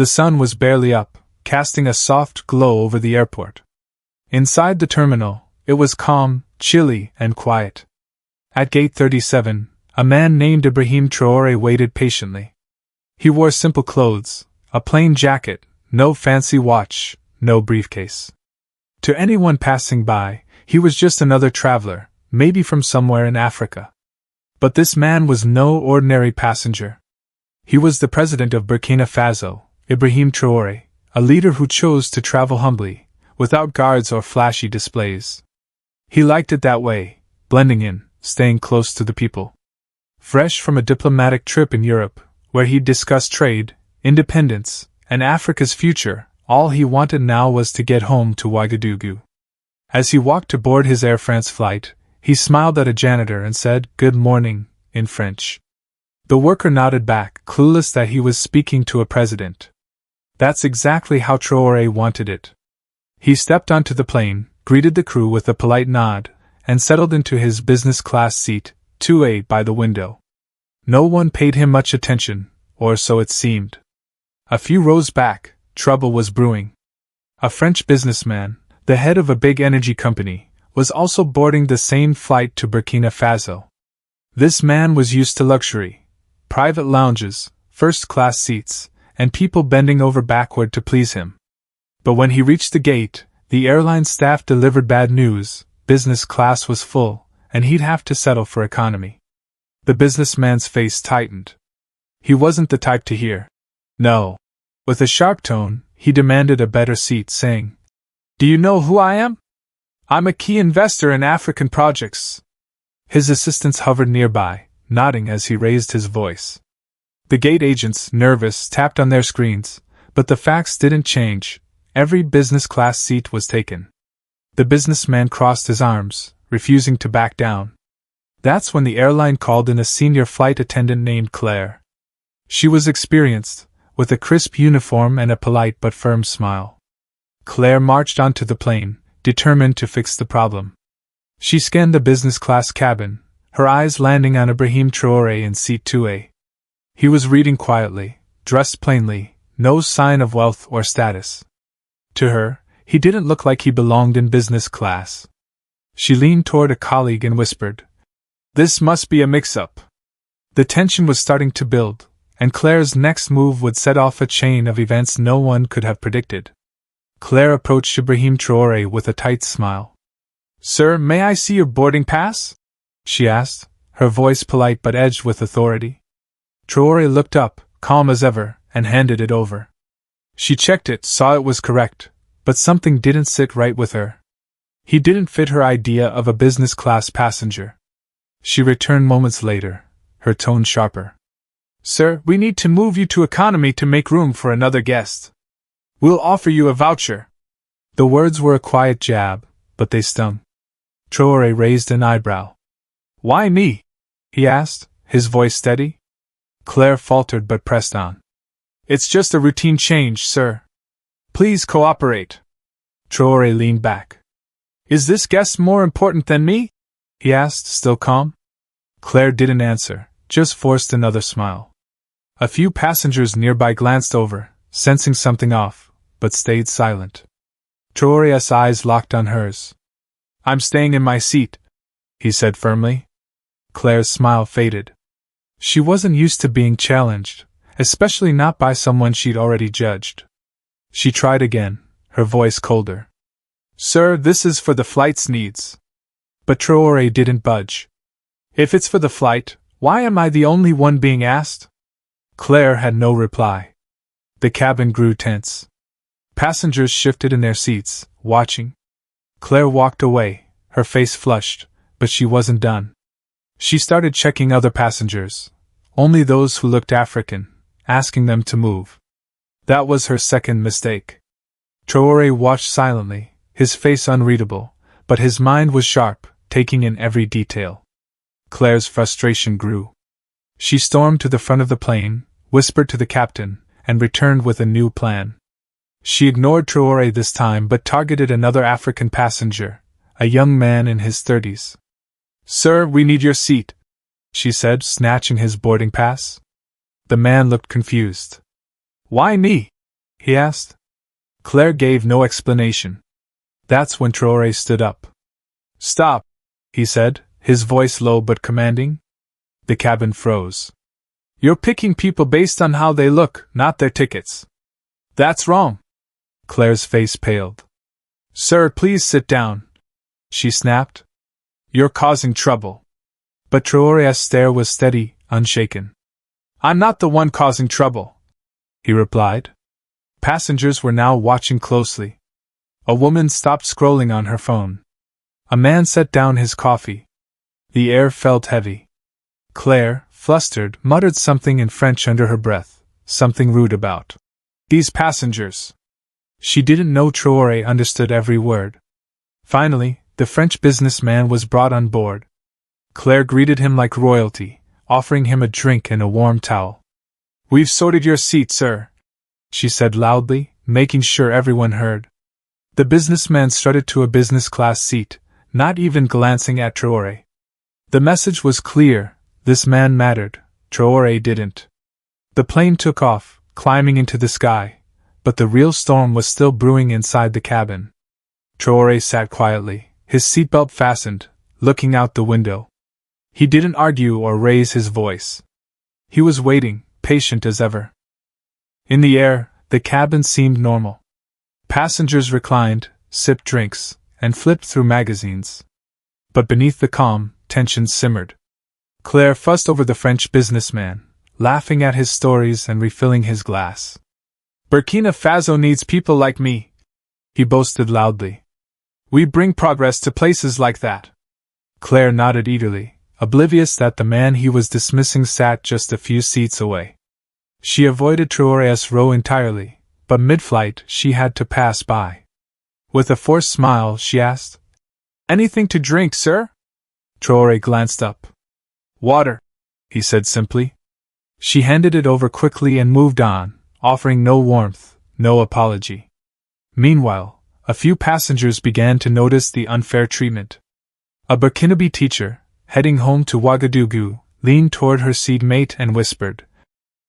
The sun was barely up, casting a soft glow over the airport. Inside the terminal, it was calm, chilly, and quiet. At gate 37, a man named Ibrahim Traoré waited patiently. He wore simple clothes, a plain jacket, no fancy watch, no briefcase. To anyone passing by, he was just another traveler, maybe from somewhere in Africa. But this man was no ordinary passenger. He was the president of Burkina Faso, Ibrahim Traoré, a leader who chose to travel humbly, without guards or flashy displays. He liked it that way, blending in, staying close to the people. Fresh from a diplomatic trip in Europe, where he'd discussed trade, independence, and Africa's future, all he wanted now was to get home to Ouagadougou. As he walked to board his Air France flight, he smiled at a janitor and said, "Good morning," in French. The worker nodded back, clueless that he was speaking to a president. That's exactly how Traoré wanted it. He stepped onto the plane, greeted the crew with a polite nod, and settled into his business-class seat, 2A by the window. No one paid him much attention, or so it seemed. A few rows back, trouble was brewing. A French businessman, the head of a big energy company, was also boarding the same flight to Burkina Faso. This man was used to luxury, private lounges, first-class seats, and people bending over backward to please him. But when he reached the gate, the airline staff delivered bad news: business class was full, and he'd have to settle for economy. The businessman's face tightened. He wasn't the type to hear no. With a sharp tone, he demanded a better seat, saying, "Do you know who I am? I'm a key investor in African projects." His assistants hovered nearby, nodding as he raised his voice. The gate agents, nervous, tapped on their screens, but the facts didn't change. Every business-class seat was taken. The businessman crossed his arms, refusing to back down. That's when the airline called in a senior flight attendant named Claire. She was experienced, with a crisp uniform and a polite but firm smile. Claire marched onto the plane, determined to fix the problem. She scanned the business-class cabin, her eyes landing on Ibrahim Traoré in seat 2A. He was reading quietly, dressed plainly, no sign of wealth or status. To her, he didn't look like he belonged in business class. She leaned toward a colleague and whispered, "This must be a mix-up." The tension was starting to build, and Claire's next move would set off a chain of events no one could have predicted. Claire approached Ibrahim Traoré with a tight smile. "Sir, may I see your boarding pass?" she asked, her voice polite but edged with authority. Traoré looked up, calm as ever, and handed it over. She checked it, saw it was correct, but something didn't sit right with her. He didn't fit her idea of a business-class passenger. She returned moments later, her tone sharper. "Sir, we need to move you to economy to make room for another guest. We'll offer you a voucher." The words were a quiet jab, but they stung. Traoré raised an eyebrow. "Why me?" he asked, his voice steady. Claire faltered but pressed on. "It's just a routine change, sir. Please cooperate." Traoré leaned back. "Is this guest more important than me?" he asked, still calm. Claire didn't answer, just forced another smile. A few passengers nearby glanced over, sensing something off, but stayed silent. Traoré's eyes locked on hers. "I'm staying in my seat," he said firmly. Claire's smile faded. She wasn't used to being challenged, especially not by someone she'd already judged. She tried again, her voice colder. "Sir, this is for the flight's needs." But Traoré didn't budge. "If it's for the flight, why am I the only one being asked?" Claire had no reply. The cabin grew tense. Passengers shifted in their seats, watching. Claire walked away, her face flushed, but she wasn't done. She started checking other passengers, only those who looked African, asking them to move. That was her second mistake. Traoré watched silently, his face unreadable, but his mind was sharp, taking in every detail. Claire's frustration grew. She stormed to the front of the plane, whispered to the captain, and returned with a new plan. She ignored Traoré this time but targeted another African passenger, a young man in his 30s. "Sir, we need your seat," she said, snatching his boarding pass. The man looked confused. "Why me?" he asked. Claire gave no explanation. That's when Traore stood up. Stop, he said, his voice low but commanding. The cabin froze. You're picking people based on how they look, not their tickets. That's wrong. Claire's face paled. Sir, please sit down, she snapped. You're causing trouble. But Traore's stare was steady, unshaken. I'm not the one causing trouble, he replied. Passengers were now watching closely. A woman stopped scrolling on her phone. A man set down his coffee. The air felt heavy. Claire, flustered, muttered something in French under her breath, something rude about these passengers. She didn't know Traore understood every word. Finally, the French businessman was brought on board. Claire greeted him like royalty, offering him a drink and a warm towel. We've sorted your seat, sir, she said loudly, making sure everyone heard. The businessman strutted to a business-class seat, not even glancing at Traore. The message was clear, this man mattered, Traore didn't. The plane took off, climbing into the sky, but the real storm was still brewing inside the cabin. Traore sat quietly, his seatbelt fastened, looking out the window. He didn't argue or raise his voice. He was waiting, patient as ever. In the air, the cabin seemed normal. Passengers reclined, sipped drinks, and flipped through magazines. But beneath the calm, tension simmered. Claire fussed over the French businessman, laughing at his stories and refilling his glass. Burkina Faso needs people like me, he boasted loudly. We bring progress to places like that. Claire nodded eagerly, oblivious that the man he was dismissing sat just a few seats away. She avoided Traore's row entirely, but mid-flight she had to pass by. With a forced smile, she asked, Anything to drink, sir? Traore glanced up. Water, he said simply. She handed it over quickly and moved on, offering no warmth, no apology. Meanwhile, a few passengers began to notice the unfair treatment. A Burkinabe teacher, heading home to Ouagadougou, leaned toward her seatmate and whispered,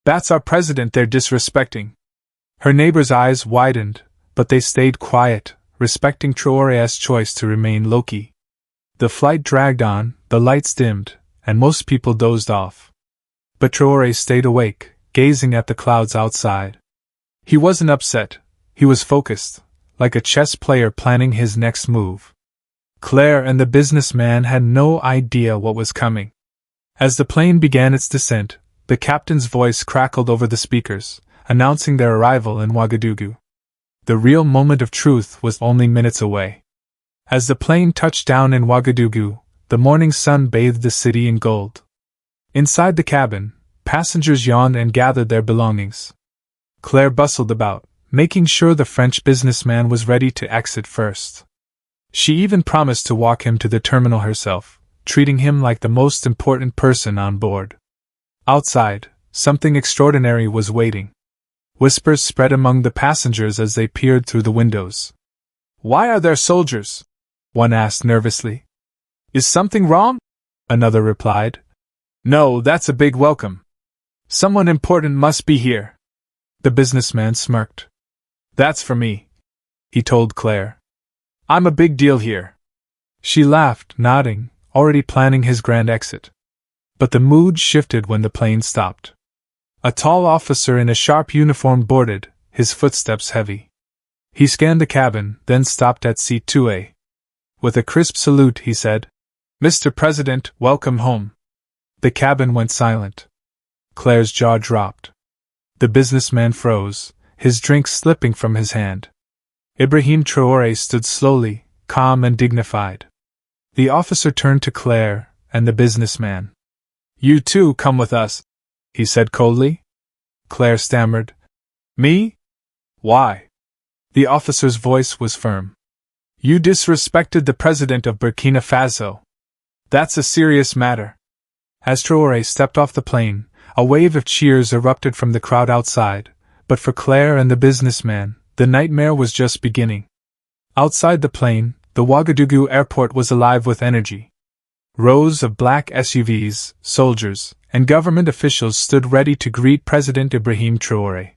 That's our president they're disrespecting. Her neighbor's eyes widened, but they stayed quiet, respecting Traore's choice to remain low-key. The flight dragged on, the lights dimmed, and most people dozed off. But Traore stayed awake, gazing at the clouds outside. He wasn't upset, he was focused, like a chess player planning his next move. Claire and the businessman had no idea what was coming. As the plane began its descent, the captain's voice crackled over the speakers, announcing their arrival in Ouagadougou. The real moment of truth was only minutes away. As the plane touched down in Ouagadougou, the morning sun bathed the city in gold. Inside the cabin, passengers yawned and gathered their belongings. Claire bustled about, making sure the French businessman was ready to exit first. She even promised to walk him to the terminal herself, treating him like the most important person on board. Outside, something extraordinary was waiting. Whispers spread among the passengers as they peered through the windows. Why are there soldiers? One asked nervously. Is something wrong? Another replied. No, that's a big welcome. Someone important must be here. The businessman smirked. That's for me, he told Claire. I'm a big deal here. She laughed, nodding, already planning his grand exit. But the mood shifted when the plane stopped. A tall officer in a sharp uniform boarded, his footsteps heavy. He scanned the cabin, then stopped at seat 2A. With a crisp salute, he said, Mr. President, welcome home. The cabin went silent. Claire's jaw dropped. The businessman froze, his drink slipping from his hand. Ibrahim Traoré stood slowly, calm and dignified. The officer turned to Claire and the businessman. You too come with us, he said coldly. Claire stammered. Me? Why? The officer's voice was firm. You disrespected the president of Burkina Faso. That's a serious matter. As Traore stepped off the plane, a wave of cheers erupted from the crowd outside, but for Claire and the businessman, the nightmare was just beginning. Outside the plane, the Ouagadougou airport was alive with energy. Rows of black SUVs, soldiers, and government officials stood ready to greet President Ibrahim Traoré.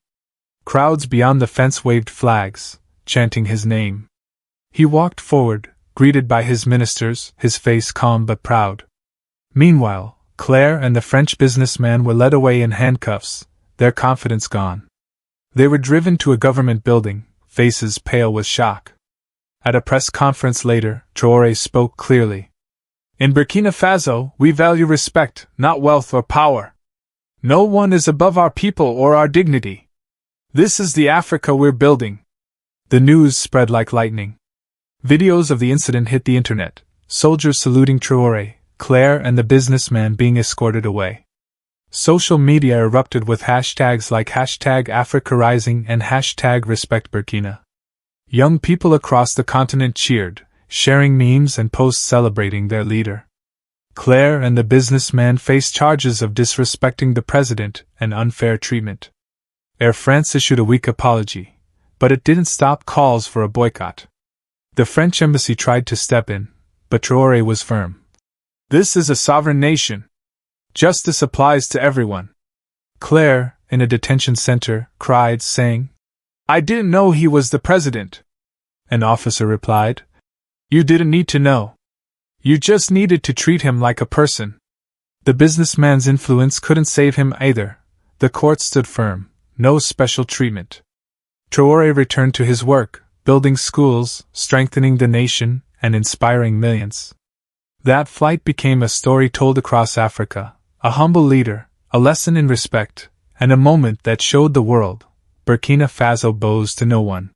Crowds beyond the fence waved flags, chanting his name. He walked forward, greeted by his ministers, his face calm but proud. Meanwhile, Claire and the French businessman were led away in handcuffs, their confidence gone. They were driven to a government building, faces pale with shock. At a press conference later, Traore spoke clearly. In Burkina Faso, we value respect, not wealth or power. No one is above our people or our dignity. This is the Africa we're building. The news spread like lightning. Videos of the incident hit the internet, soldiers saluting Traore, Claire and the businessman being escorted away. Social media erupted with hashtags like #AfricaRising and #RespectBurkina. Young people across the continent cheered, sharing memes and posts celebrating their leader. Claire and the businessman faced charges of disrespecting the president and unfair treatment. Air France issued a weak apology, but it didn't stop calls for a boycott. The French embassy tried to step in, but Traore was firm. This is a sovereign nation. Justice applies to everyone. Claire, in a detention center, cried, saying, "I didn't know he was the president." An officer replied, "You didn't need to know. You just needed to treat him like a person." The businessman's influence couldn't save him either. The court stood firm, no special treatment. Traore returned to his work, building schools, strengthening the nation, and inspiring millions. That flight became a story told across Africa, a humble leader, a lesson in respect, and a moment that showed the world, Burkina Faso bows to no one.